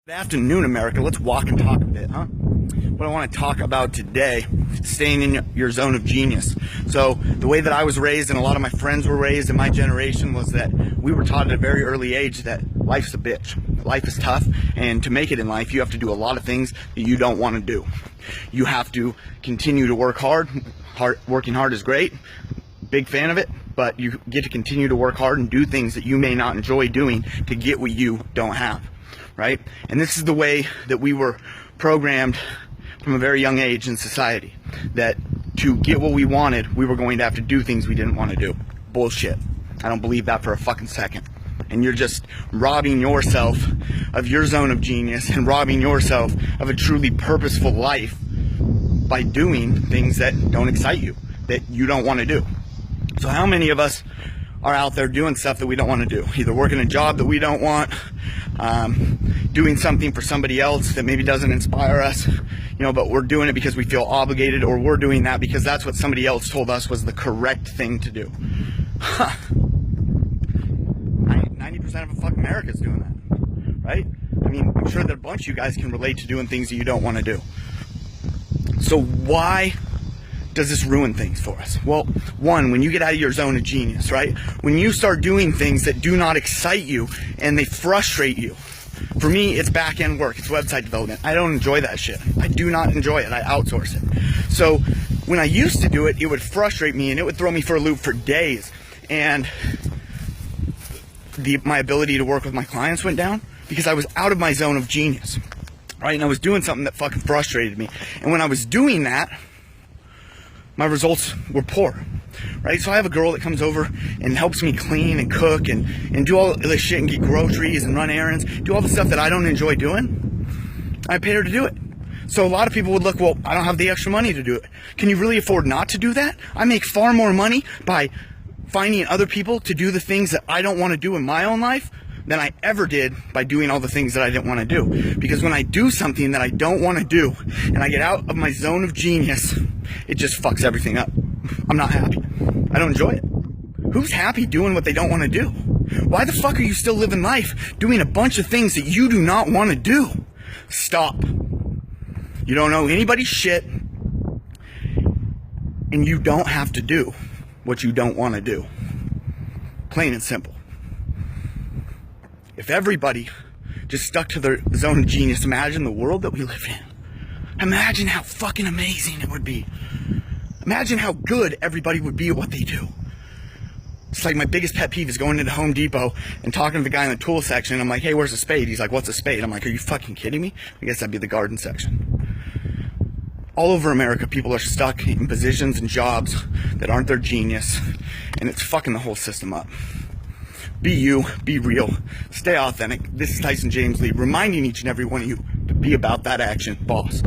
Good afternoon, America. Let's walk and talk a bit, huh? What I want to talk about today, staying in your zone of genius. So the way that I was raised and a lot of my friends were raised in my generation was that we were taught at a very early age that life's a bitch. Life is tough, and to make it in life, you have to do a lot of things that you don't want to do. You have to continue to work hard. Working hard is great. Big fan of it, but you get to continue to work hard and do things that you may not enjoy doing to get what you don't have. Right? And this is the way that we were programmed from a very young age in society, that to get what we wanted, we were going to have to do things we didn't want to do. Bullshit. I don't believe that for a fucking second. And you're just robbing yourself of your zone of genius and robbing yourself of a truly purposeful life by doing things that don't excite you, that you don't want to do. So how many of us are out there doing stuff that we don't want to do? Either working a job that we don't want, doing something for somebody else that maybe doesn't inspire us, but we're doing it because we feel obligated, or we're doing that because that's what somebody else told us was the correct thing to do. 90% of fucking America is doing that, right? I mean, I'm sure that a bunch of you guys can relate to doing things that you don't want to do. So why does this ruin things for us? Well, one, when you get out of your zone of genius, right? When you start doing things that do not excite you and they frustrate you. For me, it's back-end work. It's website development. I don't enjoy that shit. I do not enjoy it. I outsource it. So when I used to do it, it would frustrate me and it would throw me for a loop for days. And my ability to work with my clients went down because I was out of my zone of genius, right? And I was doing something that fucking frustrated me. And when I was doing that, my results were poor, right? So I have a girl that comes over and helps me clean and cook and do all this shit and get groceries and run errands, do all the stuff that I don't enjoy doing. I pay her to do it. So a lot of people would look, well, I don't have the extra money to do it. Can you really afford not to do that? I make far more money by finding other people to do the things that I don't want to do in my own life than I ever did by doing all the things that I didn't want to do. Because when I do something that I don't want to do and I get out of my zone of genius, it just fucks everything up. I'm not happy. I don't enjoy it. Who's happy doing what they don't want to do? Why the fuck are you still living life doing a bunch of things that you do not want to do? Stop. You don't know anybody's shit, and you don't have to do what you don't want to do. Plain and simple. If everybody just stuck to their zone of genius, imagine the world that we live in. Imagine how fucking amazing it would be. Imagine how good everybody would be at what they do. It's like my biggest pet peeve is going into Home Depot and talking to the guy in the tool section. I'm like, hey, where's a spade? He's like, what's a spade? I'm like, are you fucking kidding me? I guess that'd be the garden section. All over America, people are stuck in positions and jobs that aren't their genius, and it's fucking the whole system up. Be you, be real, stay authentic. This is Tyson James Lee, reminding each and every one of you to be about that action, boss.